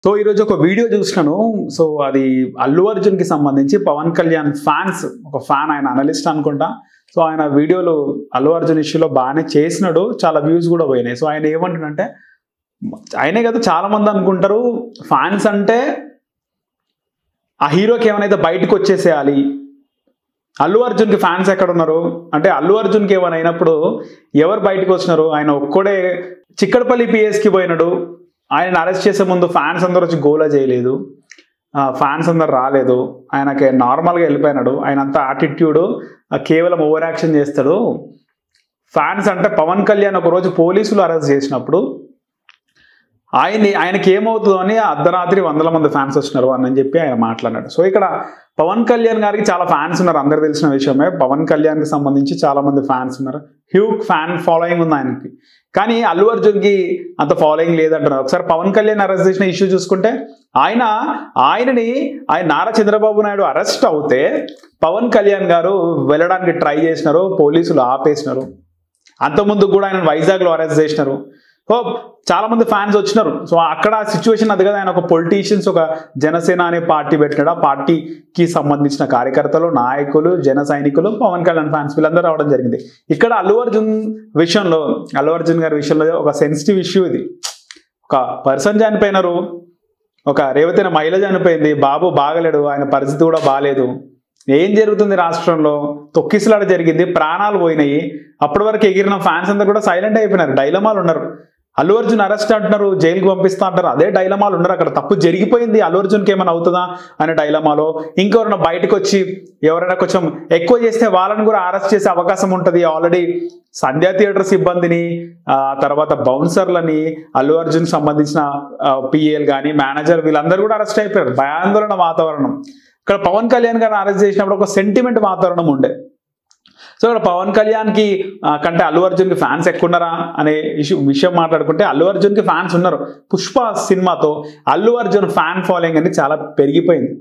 So ఈరోజు ఒక video చూసినాను. సో అది అల్లు అర్జున్కి సంబంధించి పవన్ కళ్యాణ్ ఫ్యాన్స్, ఒక ఫ్యాన్, ఆయన అనలిస్ట్ అనుకుంటా. సో ఆయన వీడియోలు అల్లు అర్జున్ ఇష్యూలో బాగానే చేసినాడు, చాలా వ్యూస్ కూడా పోయినాయి. సో ఆయన ఏమంటున్నంటే, ఆయనే కదా చాలా మంది అనుకుంటారు ఫ్యాన్స్ అంటే ఆ హీరోకి ఏమైనా బయటకు వచ్చేసేయాలి, అల్లు అర్జున్కి ఫ్యాన్స్ ఎక్కడ ఉన్నారు అంటే, అల్లు అర్జున్కి ఏమైనా అయినప్పుడు ఎవరు బయటకు వచ్చినారు? ఆయన ఒక్కడే చిక్కడపల్లి పిఎస్కి పోయినాడు, ఆయన అరెస్ట్ చేసే ముందు ఫ్యాన్స్ అందరూ వచ్చి గోలా చేయలేదు, ఫ్యాన్స్ అందరు రాలేదు, ఆయనకి నార్మల్గా వెళ్ళిపోయినాడు. ఆయన అంతా యాటిట్యూడ్, కేవలం ఓవర్ యాక్షన్ చేస్తాడు. ఫ్యాన్స్ అంటే పవన్ కళ్యాణ్ ఒకరోజు పోలీసులు అరెస్ట్ చేసినప్పుడు ఆయనకి ఏమవుతుందో అని అర్ధరాత్రి 100 మంది ఫ్యాన్స్ వచ్చినారు అని చెప్పి ఆయన మాట్లాడాడు. సో ఇక్కడ పవన్ కళ్యాణ్ గారికి చాలా ఫ్యాన్స్ ఉన్నారు, అందరు తెలిసిన విషయమే. పవన్ కళ్యాణ్కి సంబంధించి చాలా మంది ఫ్యాన్స్ ఉన్నారు, హ్యూజ్ ఫ్యాన్ ఫాలోయింగ్ ఉంది ఆయనకి. కానీ అల్లు అర్జున్కి అంత ఫాలోయింగ్ లేదంటున్నారు. ఒకసారి పవన్ కళ్యాణ్ అరెస్ట్ చేసిన ఇష్యూ చూసుకుంటే, ఆయన నారా చంద్రబాబు నాయుడు అరెస్ట్ అవుతే పవన్ కళ్యాణ్ గారు వెళ్ళడానికి ట్రై చేసినారు, పోలీసులు ఆపేసినారు. అంతకుముందు కూడా ఆయన వైజాగ్లో అరెస్ట్ చేసినారు. సో చాలా మంది ఫ్యాన్స్ వచ్చినారు. సో అక్కడ సిచ్యువేషన్ అది కదా, ఆయన ఒక పొలిటీషియన్స్, ఒక జనసేన అనే పార్టీ పెట్టినాడు. ఆ పార్టీకి సంబంధించిన కార్యకర్తలు, నాయకులు, జన సైనికులు, పవన్ కళ్యాణ్ ఫ్యాన్స్ వీళ్ళందరూ రావడం జరిగింది. ఇక్కడ అల్లు అర్జున్ గారి విషయంలో ఒక సెన్సిటివ్ ఇష్యూ ఇది. ఒక పర్సన్ చనిపోయినారు, ఒక రేవతి మహిళ చనిపోయింది, బాబు బాగలేడు, ఆయన పరిస్థితి కూడా బాగాలేదు. ఏం జరుగుతుంది రాష్ట్రంలో? తొక్కిసలాట జరిగింది, ప్రాణాలు పోయినాయి. అప్పటి వరకు ఎగిరిన ఫ్యాన్స్ అందరూ కూడా సైలెంట్ అయిపోయినారు, డైలమాలు ఉన్నారు. అల్లు అర్జున్ అరెస్ట్ అంటున్నారు, జైలుకి పంపిస్తా అంటారు, అదే డైలమాలు ఉన్నారు. అక్కడ తప్పు జరిగిపోయింది, అల్లు అర్జున్కి ఏమైనా అవుతుందా అనే డైలమాలో. ఇంకెవరైనా బయటకు వచ్చి ఎవరైనా కొంచెం ఎక్కువ చేస్తే వాళ్ళని కూడా అరెస్ట్ చేసే అవకాశం ఉంటుంది. ఆల్రెడీ సంధ్యా థియేటర్ సిబ్బందిని, తర్వాత బౌన్సర్లని, అల్లు అర్జున్కి సంబంధించిన పిఏలు కానీ మేనేజర్ వీళ్ళందరూ కూడా అరెస్ట్ అయిపోయారు. భయాందోళన వాతావరణం. ఇక్కడ పవన్ కళ్యాణ్ గారిని అరెస్ట్ చేసినప్పుడు ఒక సెంటిమెంట్ వాతావరణం ఉండే. సో ఇక్కడ పవన్ కళ్యాణ్కి కంటే అల్లు అర్జున్కి ఫ్యాన్స్ ఎక్కువ ఉన్నారా అనే విషయం మాట్లాడుకుంటే, అల్లు అర్జున్కి ఫ్యాన్స్ ఉన్నారు. పుష్ప సినిమాతో అల్లు అర్జున్ ఫ్యాన్ ఫాలోయింగ్ అనేది చాలా పెరిగిపోయింది.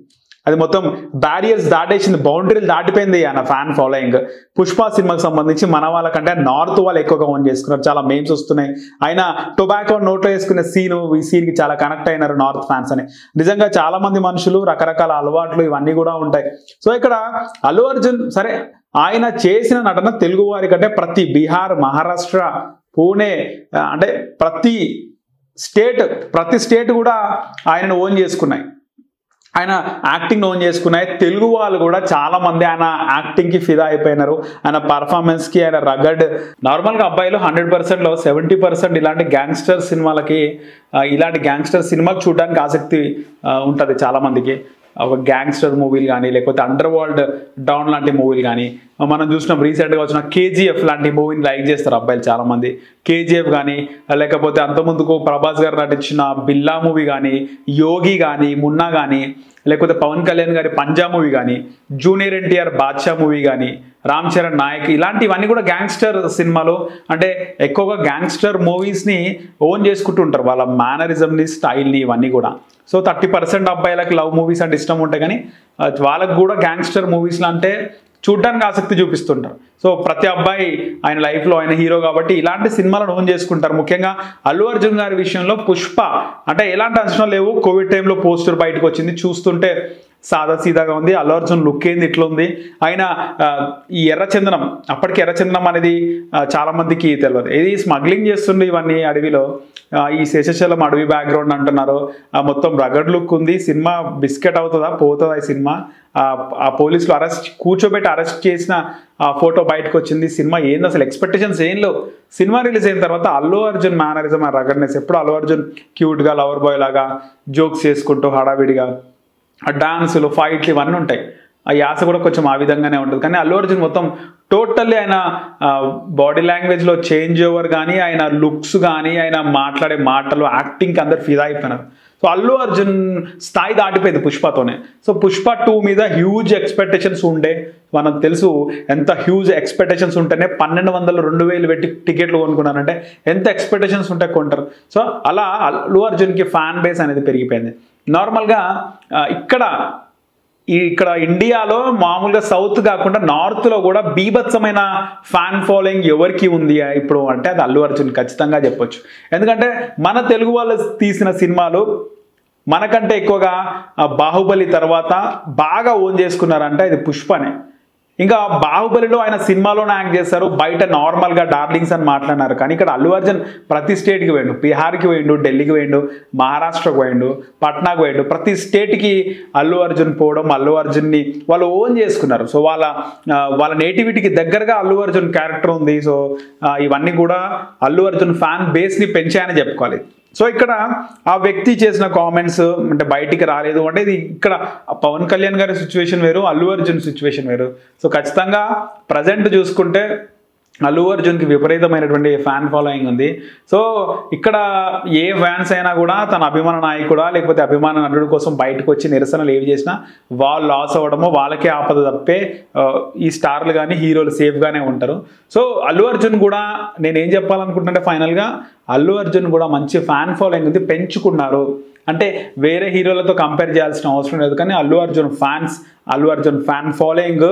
అది మొత్తం బ్యారియర్స్ దాటేసింది, బౌండరీలు దాటిపోయింది ఆయన ఫ్యాన్ ఫాలోయింగ్. పుష్ప సినిమాకి సంబంధించి మన వాళ్ళకంటే నార్త్ వాళ్ళు ఎక్కువగా ఓన్ చేసుకున్నారు, చాలా మేమ్స్ వస్తున్నాయి. ఆయన టొబాకో నోట్లో వేసుకునే ఈ సీన్కి చాలా కనెక్ట్ అయినారు నార్త్ ఫ్యాన్స్ అని. నిజంగా చాలా మంది మనుషులు, రకరకాల అలవాట్లు ఇవన్నీ కూడా ఉంటాయి. సో ఇక్కడ అల్లు అర్జున్ సరే, ఆయన చేసిన నటన తెలుగు వారి కంటే ప్రతి బీహార్, మహారాష్ట్ర, పూణే అంటే ప్రతి స్టేట్ కూడా ఆయనను ఓన్ చేసుకున్నాయి, ఆయన యాక్టింగ్ ఓన్ చేసుకున్నాయి. తెలుగు వాళ్ళు కూడా చాలా మంది ఆయన యాక్టింగ్కి ఫిదా అయిపోయినారు, ఆయన పర్ఫార్మెన్స్కి. ఆయన రగడ్, నార్మల్గా అబ్బాయిలు 100%లో 70% ఇలాంటి గ్యాంగ్స్టర్ సినిమాలు చూడడానికి ఆసక్తి ఉంటుంది చాలా మందికి. ఒక గ్యాంగ్స్టర్ మూవీలు కానీ, లేకపోతే అండర్ వరల్డ్ డౌన్ లాంటి మూవీలు కానీ, మనం చూసినాం రీసెంట్గా వచ్చిన KGF లాంటి మూవీని లైక్ చేస్తారు అబ్బాయిలు చాలామంది. KGF కానీ, లేకపోతే అంతకుముందుకు ప్రభాస్ గారు నటించిన బిల్లా మూవీ కానీ, యోగి కానీ, మున్నా కానీ, లేకపోతే పవన్ కళ్యాణ్ గారి పంజా మూవీ కానీ, జూనియర్ NTR బాద్షా మూవీ కానీ, రామ్ చరణ్ నాయక్, ఇలాంటివన్నీ కూడా గ్యాంగ్స్టర్ సినిమాలు. అంటే ఎక్కువగా గ్యాంగ్స్టర్ మూవీస్ని ఓన్ చేసుకుంటూ ఉంటారు, వాళ్ళ మేనరిజంని, స్టైల్ని, ఇవన్నీ కూడా. సో 30% అబ్బాయిలకు లవ్ మూవీస్ అంటే ఇష్టం ఉంటాయి, కానీ వాళ్ళకు కూడా గ్యాంగ్స్టర్ మూవీస్లో అంటే చూడడానికి ఆసక్తి చూపిస్తుంటారు. సో ప్రతి అబ్బాయి ఆయన లైఫ్లో ఆయన హీరో కాబట్టి ఇలాంటి సినిమాలను ఓన్ చేసుకుంటారు. ముఖ్యంగా అల్లు అర్జున్ గారి విషయంలో పుష్ప అంటే ఎలాంటి అంచనాలు లేవు. కోవిడ్ టైంలో పోస్టర్ బయటకు వచ్చింది, చూస్తుంటే సాదా సీదాగా ఉంది. అల్లు అర్జున్ లుక్ ఏంది ఇట్లా ఉంది. ఆయన ఈ ఎర్రచందనం, అప్పటికి ఎర్రచందనం అనేది చాలా మందికి తెలియదు, ఇది స్మగ్లింగ్ చేస్తుండే ఇవన్నీ అడవిలో. ఈ శేషాచలం అడవి బ్యాక్గ్రౌండ్ అంటున్నారు, మొత్తం రగడ్ లుక్ ఉంది. సినిమా బిస్కెట్ అవుతుందా, పోతుందా ఈ సినిమా? ఆ పోలీసులు కూర్చోబెట్టి అరెస్ట్ చేసిన ఫోటో బయటకు వచ్చింది. సినిమా ఏంది అసలు? ఎక్స్పెక్టేషన్స్ ఏం లేవు. సినిమా రిలీజ్ అయిన తర్వాత అల్లు అర్జున్ మేనరిజం, ఆ రగడ్నెస్, ఎప్పుడు అల్లు అర్జున్ క్యూట్గా లవర్ బాయ్ లాగా జోక్స్ చేసుకుంటూ హడావిడిగా డాన్సులు, ఫైట్లు ఇవన్నీ ఉంటాయి. ఆ యాస కూడా కొంచెం ఆ విధంగానే ఉంటుంది. కానీ అల్లు అర్జున్ మొత్తం టోటల్లీ ఆయన బాడీ లాంగ్వేజ్లో చేంజ్ ఓవర్ కానీ, ఆయన లుక్స్ కానీ, ఆయన మాట్లాడే మాటలు, యాక్టింగ్కి అందరు ఫిదా అయిపోయినారు. సో అల్లు అర్జున్ స్థాయి దాటిపోయింది పుష్పతోనే. సో పుష్ప 2 మీద హ్యూజ్ ఎక్స్పెక్టేషన్స్ ఉండే, మనకు తెలుసు ఎంత హ్యూజ్ ఎక్స్పెక్టేషన్స్ ఉంటేనే 1200-2000 పెట్టి టికెట్లు కొనుక్కున్నారంటే ఎంత ఎక్స్పెక్టేషన్స్ ఉంటే కొంటారు. సో అలా అల్లు అర్జున్కి ఫ్యాన్ బేస్ అనేది పెరిగిపోయింది. నార్మల్గా ఇక్కడ ఇండియాలో మామూలుగా సౌత్ కాకుండా నార్త్లో కూడా బీభత్సమైన ఫ్యాన్ ఫాలోయింగ్ ఎవరికి ఉంది ఇప్పుడు అంటే అది అల్లు అర్జున్ ఖచ్చితంగా చెప్పొచ్చు. ఎందుకంటే మన తెలుగు వాళ్ళు తీసిన సినిమాలు మనకంటే ఎక్కువగా బాహుబలి తర్వాత బాగా ఓన్ చేసుకున్నారంటే ఇది పుష్పనే. ఇంకా బాహుబలిలో ఆయన సినిమాలోనే యాక్ట్ చేస్తారు, బయట నార్మల్గా డార్లింగ్స్ అని మాట్లాడినారు. కానీ ఇక్కడ అల్లు అర్జున్ ప్రతి స్టేట్కి పోయిండు, బీహార్కి పోయిండు, ఢిల్లీకి పోయిండు, మహారాష్ట్రకు పోయిండు, పట్నాకు పోయిండు. ప్రతి స్టేట్కి అల్లు అర్జున్ పోవడం, అల్లు అర్జున్ని వాళ్ళు ఓన్ చేసుకున్నారు. సో వాళ్ళ నేటివిటీకి దగ్గరగా అల్లు అర్జున్ క్యారెక్టర్ ఉంది. సో ఇవన్నీ కూడా అల్లు అర్జున్ ఫ్యాన్ బేస్ని పెంచాయని చెప్పుకోవాలి. సో ఇక్కడ ఆ వ్యక్తి చేసిన కామెంట్స్ అంటే బయటికి రాలేదు అంటే ఇది ఇక్కడ పవన్ కళ్యాణ్ గారి సిచ్యువేషన్ వేరు, అల్లు అర్జున్ సిచ్యువేషన్ వేరు. సో ఖచ్చితంగా ప్రజెంట్ చూసుకుంటే అల్లు అర్జున్కి విపరీతమైనటువంటి ఫ్యాన్ ఫాలోయింగ్ ఉంది. సో ఇక్కడ ఏ ఫ్యాన్స్ అయినా కూడా తన అభిమాన నాయకుడా లేకపోతే అభిమాన నటుడు కోసం బయటకు వచ్చి నిరసనలు ఏవి చేసినా వాళ్ళు లాస్ అవ్వడమో వాళ్ళకే ఆపద తప్పే ఈ స్టార్లు కానీ హీరోలు సేఫ్గానే ఉంటారు. సో అల్లు అర్జున్ కూడా నేనేం చెప్పాలనుకుంటున్నానంటే ఫైనల్గా అల్లు అర్జున్ కూడా మంచి ఫ్యాన్ ఫాలోయింగ్ ఉంది, పెంచుకున్నారు. అంటే వేరే హీరోలతో కంపేర్ చేయాల్సిన అవసరం లేదు. కానీ అల్లు అర్జున్ ఫ్యాన్ ఫాలోయింగ్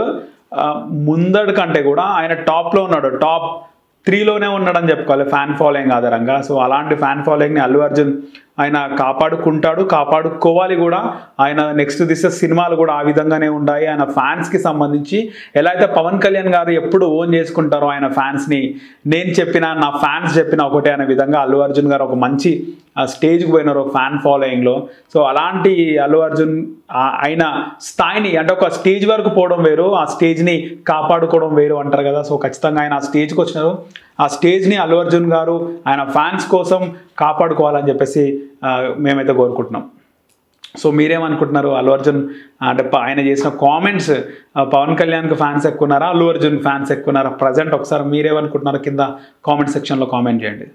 ముందడి కంటే కూడా ఆయన టాప్లో ఉన్నాడు, టాప్ 3లోనే ఉన్నాడని చెప్పుకోవాలి ఫ్యాన్ ఫాలోయింగ్ ఆధారంగా. సో అలాంటి ఫ్యాన్ ఫాలోయింగ్ని అల్లు అర్జున్ ఆయన కాపాడుకోవాలి కూడా. ఆయన నెక్స్ట్ తీసే సినిమాలు కూడా ఆ విధంగానే ఉంటాయి. ఆయన ఫ్యాన్స్కి సంబంధించి ఎలా అయితే పవన్ కళ్యాణ్ గారు ఎప్పుడు ఓన్ చేసుకుంటారో ఆయన ఫ్యాన్స్ని, నేను చెప్పినా నా ఫ్యాన్స్ చెప్పినా ఒకటే అనే విధంగా అల్లు అర్జున్ గారు ఒక మంచి స్టేజ్కి పోయినారు ఫ్యాన్ ఫాలోయింగ్లో. సో అలాంటి అల్లు అర్జున్ ఆయన స్థాయిని అంటే ఒక స్టేజ్ వరకు పోవడం వేరు, ఆ స్టేజ్ని కాపాడుకోవడం వేరు అంటారు కదా. సో ఖచ్చితంగా ఆయన ఆ స్టేజ్కి వచ్చినారు, ఆ స్టేజ్ని అల్లు అర్జున్ గారు ఆయన ఫ్యాన్స్ కోసం కాపాడుకోవాలని చెప్పేసి మేమైతే కోరుకుంటున్నాం. సో మీరేమనుకుంటున్నారు? అల్లు అర్జున్ అంటే ఆయన చేసిన కామెంట్స్ పవన్ కళ్యాణ్కి ఫ్యాన్స్ ఎక్కున్నారా, అల్లు అర్జున్ ఫ్యాన్స్ ఎక్కున్నారా? ప్రజెంట్ ఒకసారి మీరేమనుకుంటున్నారో కింద కామెంట్ సెక్షన్లో కామెంట్ చేయండి.